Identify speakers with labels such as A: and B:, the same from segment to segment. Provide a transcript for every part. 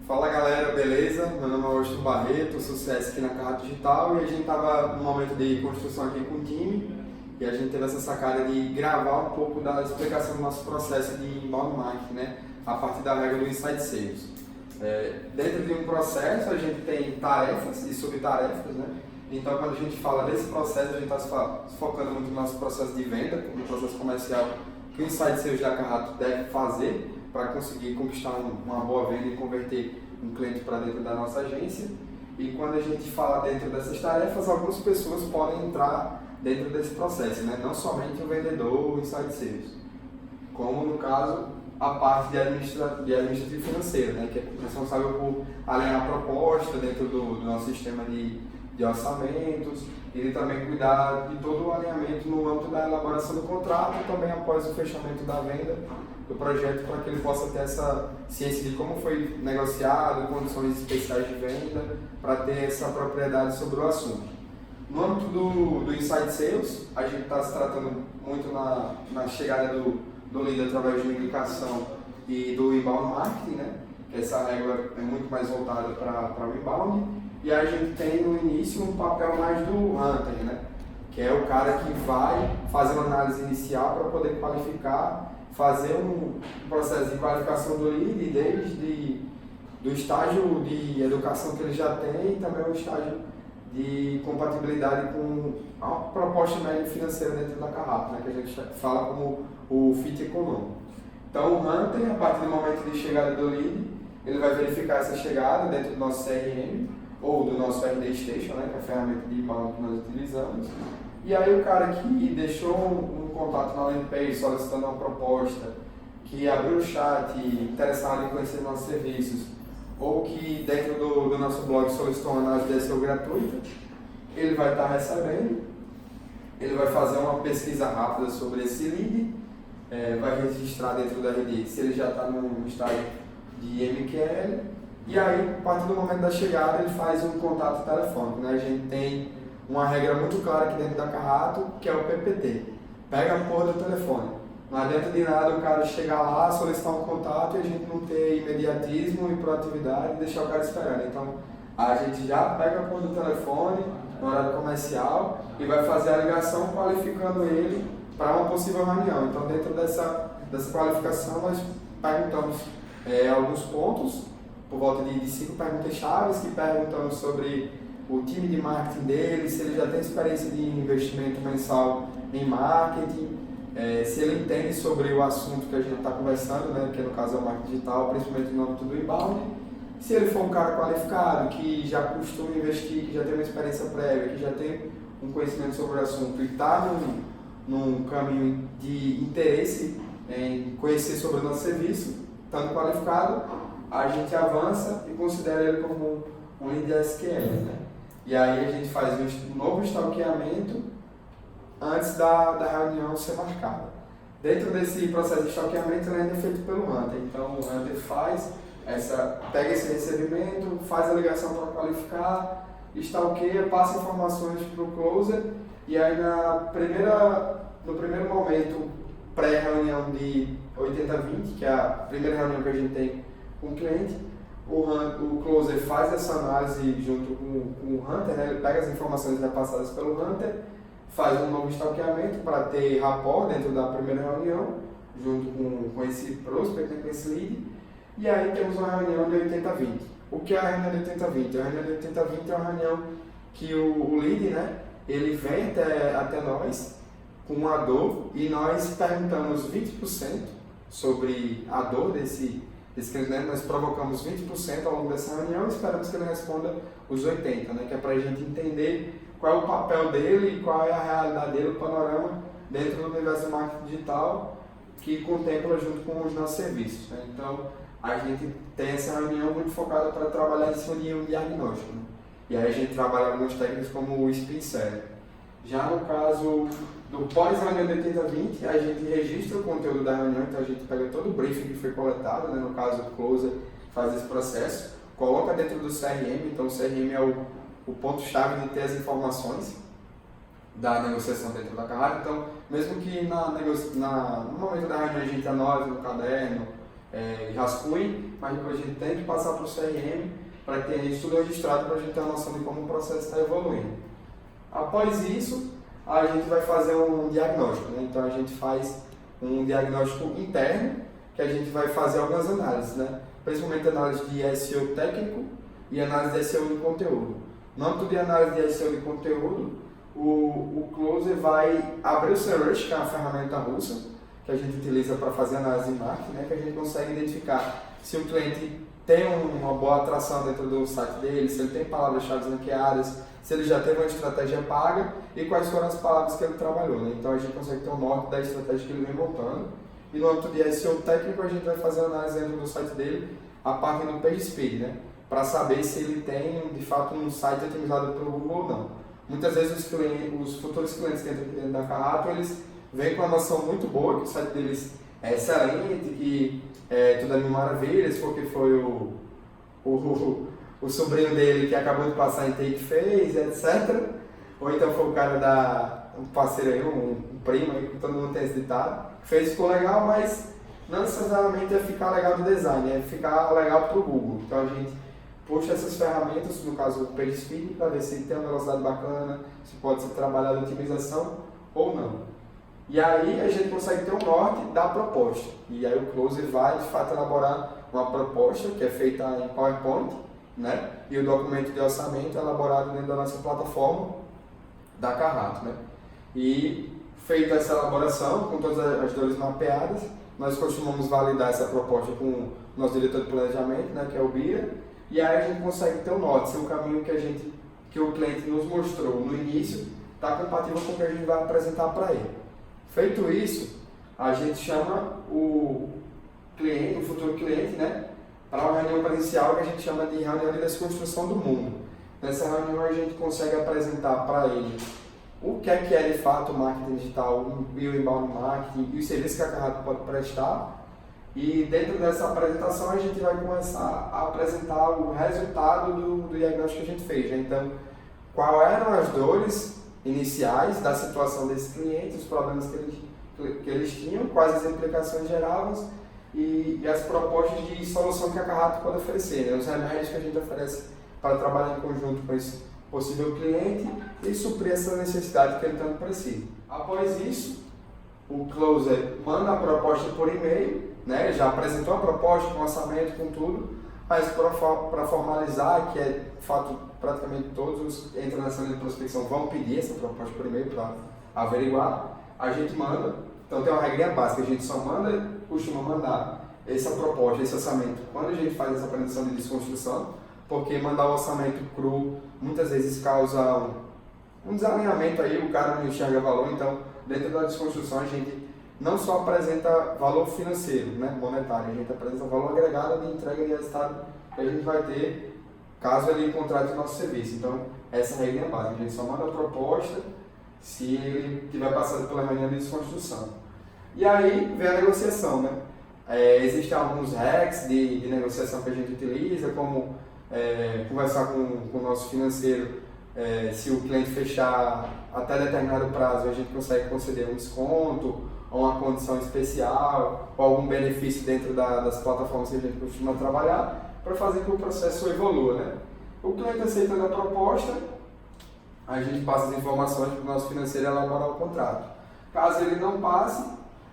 A: Fala galera, beleza? Meu nome é Austin Barreto, sou CS aqui na Carrato Digital e a gente estava num momento de construção aqui com o time e a gente teve essa sacada de gravar um pouco da explicação do nosso processo de inbound marketing, né? A partir da regra do Inside Sales. Dentro de um processo a gente tem tarefas e subtarefas, né? Então quando a gente fala desse processo, a gente está se focando muito no nosso processo de venda, no processo comercial que o Inside Sales da Carrato deve fazer para conseguir conquistar uma boa venda e converter um cliente para dentro da nossa agência. E quando a gente fala dentro dessas tarefas, algumas pessoas podem entrar dentro desse processo, né? Não somente o vendedor ou o Inside Sales, como no caso a parte de administrativo financeiro, né? Que é responsável por alinhar a proposta dentro do nosso sistema de orçamentos, e também cuidar de todo o alinhamento no âmbito da elaboração do contrato e também após o fechamento da venda do projeto, para que ele possa ter essa ciência de como foi negociado, condições especiais de venda, para ter essa propriedade sobre o assunto. No âmbito do Inside Sales, a gente está se tratando muito na chegada do lead através de uma indicação e do inbound marketing, né? Que essa regra é muito mais voltada para o inbound. E a gente tem no início um papel mais do hunter, né? Que é o cara que vai fazer uma análise inicial para poder qualificar, fazer um processo de qualificação do lead desde do estágio de educação que ele já tem e também o estágio de compatibilidade com a proposta média financeira dentro da Carrato, né? Que a gente fala como o fit econômico. Então o hunter, a partir do momento de chegada do lead, ele vai verificar essa chegada dentro do nosso CRM, ou do nosso RD Station, né, que é a ferramenta de inbound que nós utilizamos. E aí o cara que deixou um contato na landing page solicitando uma proposta, que abriu o chat interessado em conhecer nossos serviços, ou que dentro do nosso blog solicitou uma análise de SEO gratuita, ele vai estar recebendo, ele vai fazer uma pesquisa rápida sobre esse lead, vai registrar dentro do RD se ele já está no estágio de MQL. E aí, a partir do momento da chegada, ele faz um contato telefônico, né? A gente tem uma regra muito clara aqui dentro da Carrato, que é o PPT. Pega a porra do telefone. Não adianta de nada o cara chegar lá, solicitar um contato e a gente não ter imediatismo e proatividade e deixar o cara esperando. Então, a gente já pega a porra do telefone no horário comercial e vai fazer a ligação qualificando ele para uma possível reunião. Então, dentro dessa qualificação, nós perguntamos alguns pontos, por volta de 5 perguntas chaves, que perguntam sobre o time de marketing dele, se ele já tem experiência de investimento mensal em marketing, se ele entende sobre o assunto que a gente está conversando, né, que no caso é o marketing digital, principalmente no âmbito do inbound, se ele for um cara qualificado, que já costuma investir, que já tem uma experiência prévia, que já tem um conhecimento sobre o assunto e está num caminho de interesse em conhecer sobre o nosso serviço, estando qualificado, a gente avança e considera ele como um lead SQL, né? E aí a gente faz um novo stalkeamento antes da reunião ser marcada. Dentro desse processo de stalkeamento, ele ainda é feito pelo hunter. Então o hunter pega esse recebimento, faz a ligação para qualificar, stalkeia, passa informações para o closer e aí no primeiro momento pré-reunião de 80-20, que é a primeira reunião que a gente tem com o cliente, o closer faz essa análise junto com o hunter, né? Ele pega as informações repassadas pelo hunter, faz um novo stalkeamento para ter rapport dentro da primeira reunião, junto com esse prospect, com esse lead, e aí temos uma reunião de 80-20. O que é a reunião de 80-20? A reunião de 80-20 é uma reunião que o lead, né, ele vem até nós com uma dor e nós perguntamos 20% sobre a dor desse cliente, né? Nós provocamos 20% ao longo dessa reunião e esperamos que ele responda os 80%, né? Que é para a gente entender qual é o papel dele e qual é a realidade dele, o panorama dentro do universo do marketing digital que contempla junto com os nossos serviços, né? Então, a gente tem essa reunião muito focada para trabalhar em cima de um diagnóstico, né? E aí a gente trabalha algumas técnicas como o spin selling. Já no caso do pós-reunião de 80-20, a gente registra o conteúdo da reunião, então a gente pega todo o briefing que foi coletado, né? No caso o closer faz esse processo, coloca dentro do CRM, então o CRM é o ponto-chave de ter as informações da negociação dentro da Carrato. Então, mesmo que no momento da reunião a gente anote no caderno, rascunhe, mas depois a gente tem que passar para o CRM para que tenha isso tudo registrado para a gente ter uma noção de como o processo está evoluindo. Após isso, a gente vai fazer um diagnóstico, né? Então a gente faz um diagnóstico interno, que a gente vai fazer algumas análises, né? Principalmente análise de SEO técnico e análise de SEO de conteúdo. No âmbito de análise de SEO de conteúdo, o Closer vai abrir o Semrush, que é uma ferramenta russa, que a gente utiliza para fazer análise de marketing, né? Que a gente consegue identificar se o cliente tem uma boa atração dentro do site dele, se ele tem palavras-chave ranqueadas, se ele já teve uma estratégia paga e quais foram as palavras que ele trabalhou, né? Então a gente consegue ter um norte da estratégia que ele vem montando. E no âmbito de SEO técnico, a gente vai fazer análise dentro do site dele, a parte do PageSpeed, né? Para saber se ele tem, de fato, um site otimizado pelo Google ou não. Muitas vezes os futuros clientes que entram aqui dentro da Carrato, eles vêm com uma noção muito boa, que o site deles é excelente, que tudo é mil maravilhas, porque foi o sobrinho dele que acabou de passar em Take fez, etc. Ou então foi o cara um parceiro aí, um primo aí, que todo mundo tem esse ditado, fez, ficou legal, mas não necessariamente é ficar legal de design, é ficar legal para o Google. Então a gente puxa essas ferramentas, no caso o PageSpeed, para ver se tem uma velocidade bacana, se pode ser trabalhado a otimização ou não. E aí a gente consegue ter o norte da proposta. E aí o Closer vai, de fato, elaborar uma proposta que é feita em PowerPoint, né? E o documento de orçamento é elaborado dentro da nossa plataforma da Carrato, né? E feita essa elaboração, com todas as dores mapeadas, nós costumamos validar essa proposta com o nosso diretor de planejamento, né? Que é o Bira. E aí a gente consegue ter o norte, se o caminho que o cliente nos mostrou no início está compatível com o que a gente vai apresentar para ele. Feito isso, a gente chama o cliente, o futuro cliente, né, para uma reunião presencial que a gente chama de reunião de desconstrução do mundo. Nessa reunião a gente consegue apresentar para ele o que é de fato o marketing digital e o inbound marketing e os serviços que a Carrato pode prestar. E dentro dessa apresentação a gente vai começar a apresentar o resultado do diagnóstico que a gente fez, né? Então, quais eram as dores iniciais da situação desse cliente, os problemas que eles tinham, quais as implicações geravam e as propostas de solução que a Carrato pode oferecer, né? Os remédios que a gente oferece para trabalhar em conjunto com esse possível cliente e suprir essa necessidade que ele tanto precisa. Após isso, o Closer manda a proposta por e-mail, né? Já apresentou a proposta com orçamento, com tudo, mas para formalizar, que é de fato praticamente todos os que entram nessa linha de prospecção vão pedir essa proposta por e-mail para averiguar, a gente manda. Então tem uma regrinha básica, a gente só costuma mandar essa proposta, esse orçamento, quando a gente faz essa apresentação de desconstrução, porque mandar o orçamento cru muitas vezes causa um desalinhamento aí, o cara não enxerga valor. Então dentro da desconstrução a gente não só apresenta valor financeiro, né, monetário, a gente apresenta valor agregado de entrega de resultado que a gente vai ter caso ele contrate o nosso serviço. Então, essa regra é básica, a gente só manda a proposta se ele tiver passado pela reunião de desconstrução. E aí vem a negociação, né? Existem alguns hacks de negociação que a gente utiliza, como conversar com o nosso financeiro, se o cliente fechar até determinado prazo, a gente consegue conceder um desconto, ou uma condição especial, ou algum benefício dentro das plataformas que a gente costuma trabalhar, para fazer com que o processo evolua, né? O cliente aceitando a proposta, a gente passa as informações para o nosso financeiro elaborar o contrato. Caso ele não passe,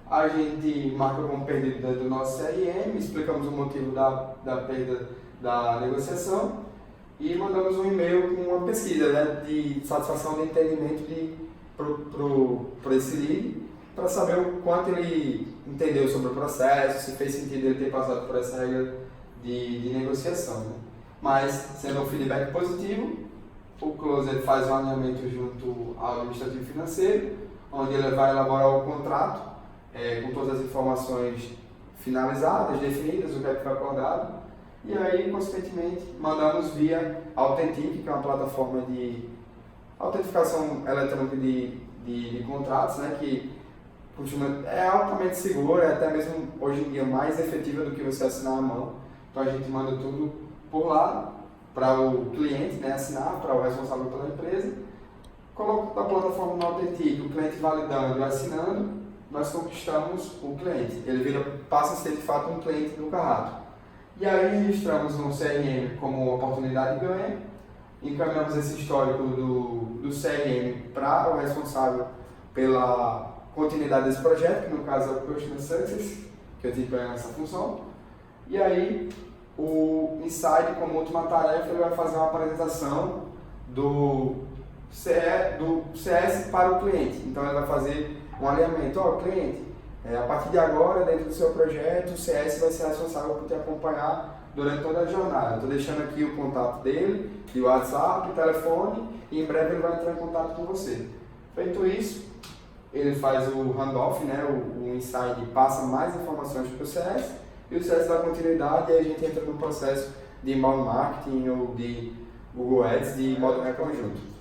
A: a gente marca como perdido dentro do nosso CRM, explicamos o motivo da perda da negociação e mandamos um e-mail com uma pesquisa, né, de satisfação de entendimento para esse lead, para saber o quanto ele entendeu sobre o processo, se fez sentido ele ter passado por essa regra de negociação, né? Mas, sendo um feedback positivo, o Closer faz um alinhamento junto ao administrativo financeiro, onde ele vai elaborar o contrato com todas as informações finalizadas, definidas, o que foi acordado, e aí, consequentemente, mandamos via Authentic, que é uma plataforma de autentificação eletrônica de contratos, né, que é altamente segura, é até mesmo hoje em dia mais efetiva do que você assinar à mão. Então a gente manda tudo por lá para o cliente, né, assinar, para o responsável pela empresa, coloca a plataforma no Authentic, o cliente validando e assinando, nós conquistamos o cliente. Ele passa a ser de fato um cliente do Carrato. E aí registramos no CRM como oportunidade de ganho, encaminhamos esse histórico do CRM para o responsável pela continuidade desse projeto, que no caso é o Customer Success, que eu tive essa função. E aí o Inside, como última tarefa, ele vai fazer uma apresentação do CS para o cliente. Então ele vai fazer um alinhamento. Cliente, a partir de agora, dentro do seu projeto, o CS vai ser responsável por te acompanhar durante toda a jornada. Estou deixando aqui o contato dele, de WhatsApp, telefone, e em breve ele vai entrar em contato com você. Feito isso, ele faz o handoff, né? O Inside passa mais informações para o CS, e o CS dá continuidade, e aí a gente entra no processo de inbound marketing ou de Google Ads de modo conjunto.